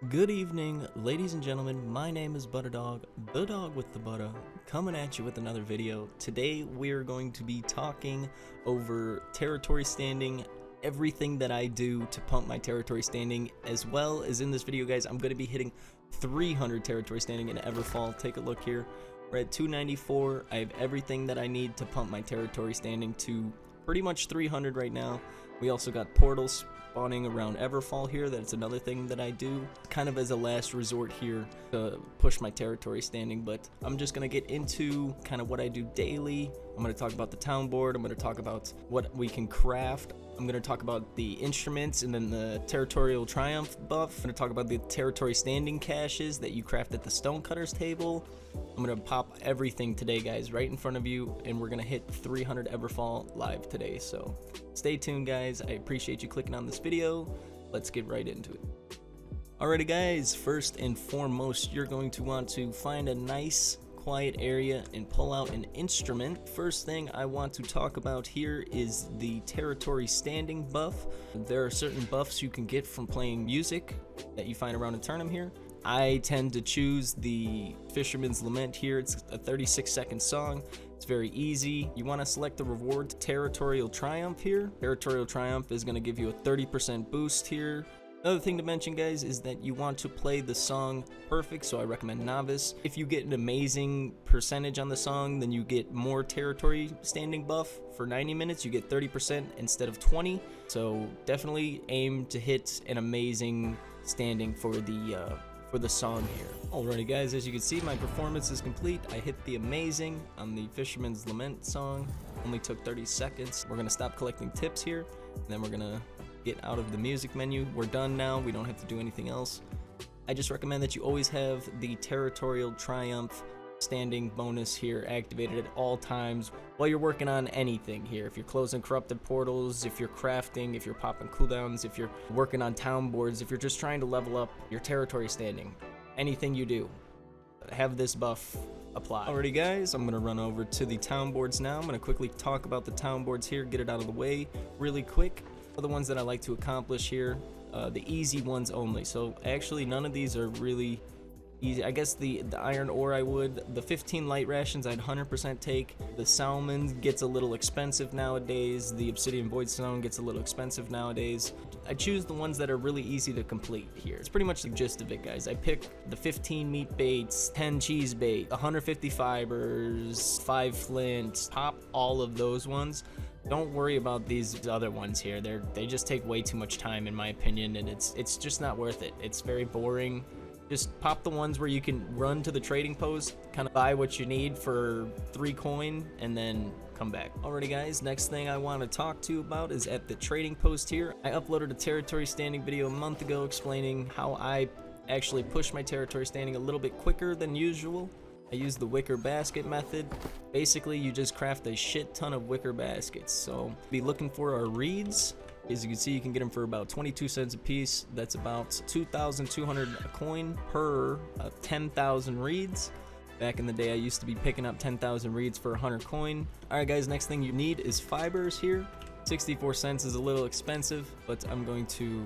Good evening, ladies and gentlemen. My name is Butta, the dog with the Butta, coming at you with another video. Today we're going to be talking over territory standing, everything that I do to pump my territory standing, as well as in this video, guys, I'm going to be hitting 300 territory standing in Everfall. Take a look here. We're at 294. I have everything that I need to pump my territory standing to pretty much 300 right now. We also got portals spawning around Everfall here. That's another thing that I do kind of as a last resort here to push my territory standing, but I'm just going to get into kind of what I do daily. I'm going to talk about the town board. I'm going to talk about what we can craft. I'm going to talk about the instruments and then the territorial triumph buff. I'm going to talk about the territory standing caches that you craft at the stonecutters table. I'm going to pop everything today, guys, right in front of you, and we're going to hit 300 Everfall live today. So stay tuned, guys. I appreciate you clicking on this video. Let's get right into it. Alrighty, guys, first and foremost, you're going to want to find a nice quiet area and pull out an instrument. First thing I want to talk about here is the territory standing buff. There are certain buffs you can get from playing music that you find around a tournament here. I tend to choose the Fisherman's Lament here. It's a 36-second song. It's very easy. You want to select the reward Territorial Triumph here. Territorial Triumph is going to give you a 30% boost here. Another thing to mention, guys, is that you want to play the song perfect, so I recommend Novice. If you get an amazing percentage on the song, then you get more territory standing buff. For 90 minutes, you get 30% instead of 20, so definitely aim to hit an amazing standing for the song here. Alrighty, guys, as you can see, my performance is complete. I hit the amazing on the Fisherman's Lament song. Only took 30 seconds. We're gonna stop collecting tips here, and then we're gonna get out of the music menu. We're done now. We don't have to do anything else. I just recommend that you always have the Territorial Triumph standing bonus here activated at all times while you're working on anything here. If you're closing corrupted portals, if you're crafting, if you're popping cooldowns, if you're working on town boards, if you're just trying to level up your territory standing, anything you do, have this buff apply. Alrighty, guys, I'm gonna run over to the town boards now. I'm gonna quickly talk about the town boards here, get it out of the way really quick. The ones that I like to accomplish here, the easy ones only. So actually none of these are really easy. I guess the iron ore I would. The 15 light rations I'd 100% take. The salmon gets a little expensive nowadays. The obsidian void stone gets a little expensive nowadays. I choose the ones that are really easy to complete here. It's pretty much the gist of it, guys. I pick the 15 meat baits, 10 cheese bait, 150 fibers, 5 flint, pop all of those ones. Don't worry about these other ones here. They just take way too much time, in my opinion, and it's just not worth it. It's very boring. Just pop the ones where you can run to the trading post, kind of buy what you need for 3 coin, and then come back. Alrighty, guys, next thing I want to talk to you about is at the trading post here. I uploaded a territory standing video a month ago explaining how I actually push my territory standing a little bit quicker than usual. I use the wicker basket method. Basically, you just craft a shit ton of wicker baskets. So be looking for our reeds. As you can see, you can get them for about 22 cents a piece. That's about 2,200 a coin per 10,000 reeds. Back in the day, I used to be picking up 10,000 reeds for 100 coin. Alright, guys, next thing you need is fibers here. 64 cents is a little expensive, but I'm going to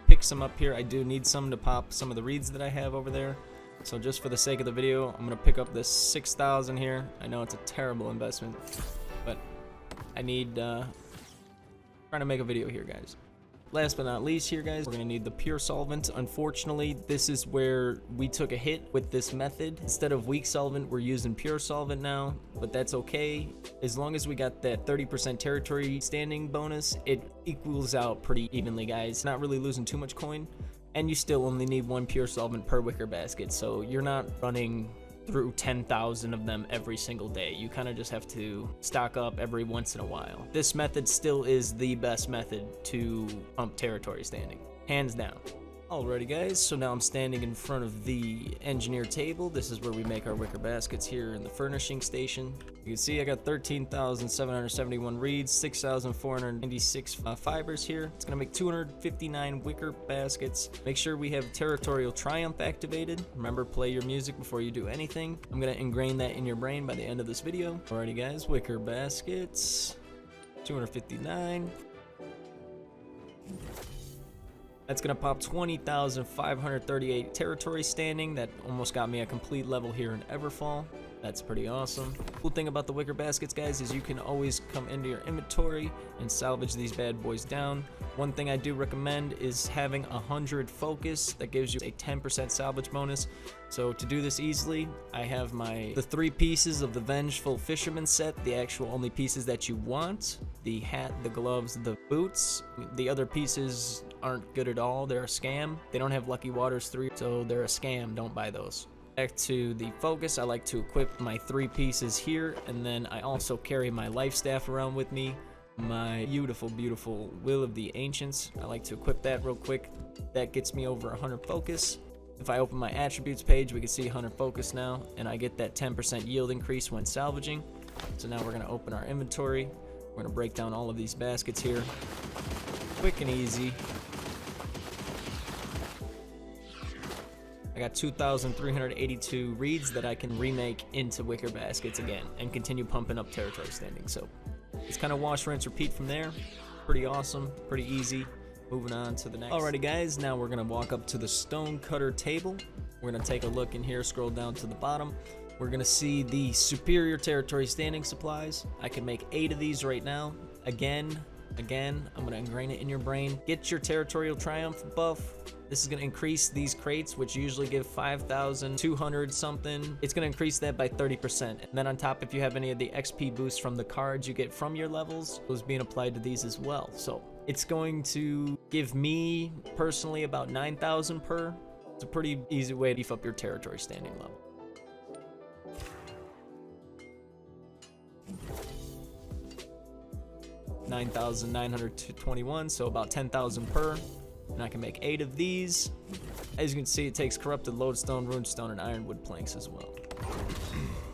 pick some up here. I do need some to pop some of the reeds that I have over there. So just for the sake of the video, I'm going to pick up this 6,000 here. I know it's a terrible investment, but I need, trying to make a video here, guys. Last but not least here, guys, we're going to need the pure solvent. Unfortunately, this is where we took a hit with this method. Instead of weak solvent, we're using pure solvent now, but that's okay. As long as we got that 30% territory standing bonus, it equals out pretty evenly, guys. Not really losing too much coin. And you still only need 1 pure solvent per wicker basket, so you're not running through 10,000 of them every single day. You kind of just have to stock up every once in a while. This method still is the best method to pump territory standing, hands down. Alrighty, guys, so now I'm standing in front of the engineer table. This is where we make our wicker baskets here in the furnishing station. You can see I got 13,771 reeds, 6,496 fibers here. It's gonna make 259 wicker baskets. Make sure we have Territorial Triumph activated. Remember, play your music before you do anything. I'm gonna ingrain that in your brain by the end of this video. Alrighty, guys, wicker baskets, 259. That's gonna pop 20,538 territory standing. That almost got me a complete level here in Everfall. That's pretty awesome. Cool thing about the wicker baskets, guys, is you can always come into your inventory and salvage these bad boys down. One thing I do recommend is having 100 focus. That gives you a 10% salvage bonus. So to do this easily, I have the 3 pieces of the Vengeful Fisherman set, the actual only pieces that you want. The hat, the gloves, the boots. The other pieces aren't good at all. They're a scam. They don't have Lucky Waters 3, so they're a scam. Don't buy those. Back to the focus, I like to equip my 3 pieces here, and then I also carry my life staff around with me, my beautiful Will of the Ancients. I like to equip that real quick. That gets me over 100 focus. If I open my attributes page, we can see 100 focus now, and I get that 10% yield increase when salvaging. So now we're going to open our inventory. We're going to break down all of these baskets here, quick and easy. I got 2,382 reeds that I can remake into wicker baskets again and continue pumping up territory standing. So it's kind of wash, rinse, repeat from there. Pretty awesome, pretty easy. Moving on to the next. Alrighty guys, now we're gonna walk up to the stone cutter table. We're gonna take a look in here, scroll down to the bottom. We're gonna see the superior territory standing supplies. I can make 8 of these right now. Again, I'm gonna ingrain it in your brain. Get your territorial triumph buff. This is going to increase these crates, which usually give 5,200 something. It's going to increase that by 30%. And then on top, if you have any of the XP boosts from the cards you get from your levels, those being applied to these as well. So it's going to give me personally about 9,000 per. It's a pretty easy way to beef up your territory standing level. $9,921, so about 10,000 per. And I can make 8 of these. As you can see, it takes corrupted lodestone, runestone, and ironwood planks as well.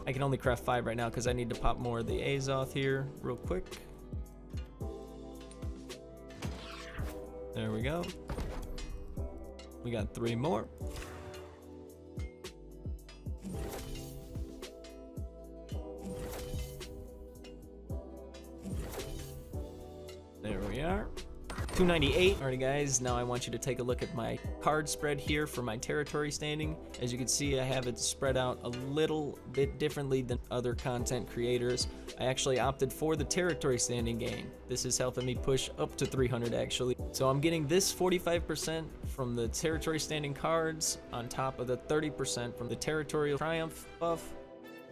I can only craft 5 right now because I need to pop more of the Azoth here real quick. There we go. We got 3 more. There we are. 298. Alrighty guys, now I want you to take a look at my card spread here for my territory standing. As you can see, I have it spread out a little bit differently than other content creators. I actually opted for the territory standing gain. This is helping me push up to 300 actually. So I'm getting this 45% from the territory standing cards on top of the 30% from the territorial triumph buff.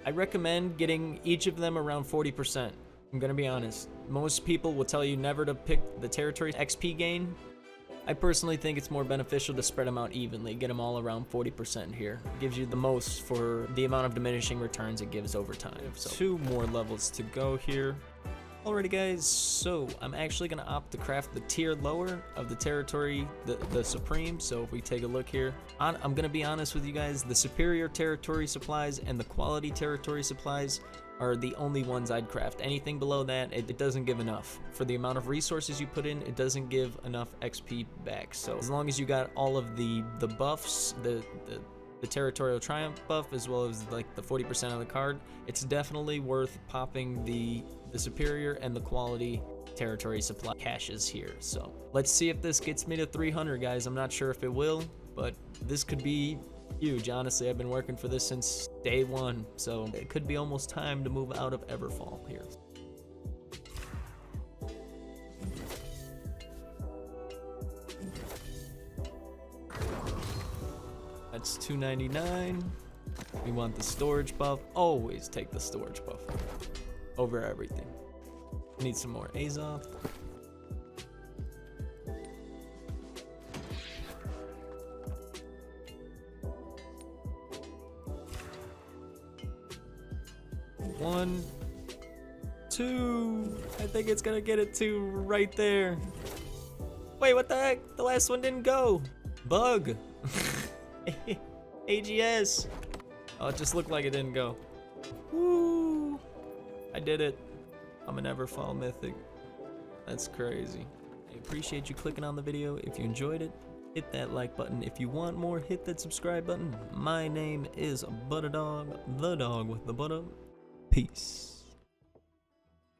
I recommend getting each of them around 40%. I'm gonna be honest, most people will tell you never to pick the territory XP gain. I personally think it's more beneficial to spread them out evenly, get them all around 40% here. It gives you the most for the amount of diminishing returns it gives over time. So 2 more levels to go here. Alrighty guys, so I'm actually gonna opt to craft the tier lower of the territory, the supreme. So if we take a look here, I'm gonna be honest with you guys, the superior territory supplies and the quality territory supplies are the only ones I'd craft. Anything below that, it doesn't give enough. For the amount of resources you put in, it doesn't give enough XP back. So as long as you got all of the buffs, the territorial triumph buff, as well as like the 40% of the card, it's definitely worth popping the superior and the quality territory supply caches here. So let's see if this gets me to 300, guys. I'm not sure if it will, but this could be huge. Honestly, I've been working for this since day 1, so it could be almost time to move out of Everfall here. That's 299. We want the storage buff. Always take the storage buff over everything. Need some more Azoth. One, 2. I think it's gonna get it to right there. Wait, what the heck? The last one didn't go. Bug. AGS. Oh, it just looked like it didn't go. Woo. I did it. I'm an Everfall Mythic. That's crazy. I appreciate you clicking on the video. If you enjoyed it, hit that like button. If you want more, hit that subscribe button. My name is Butta Dog, the dog with the Butta. Peace.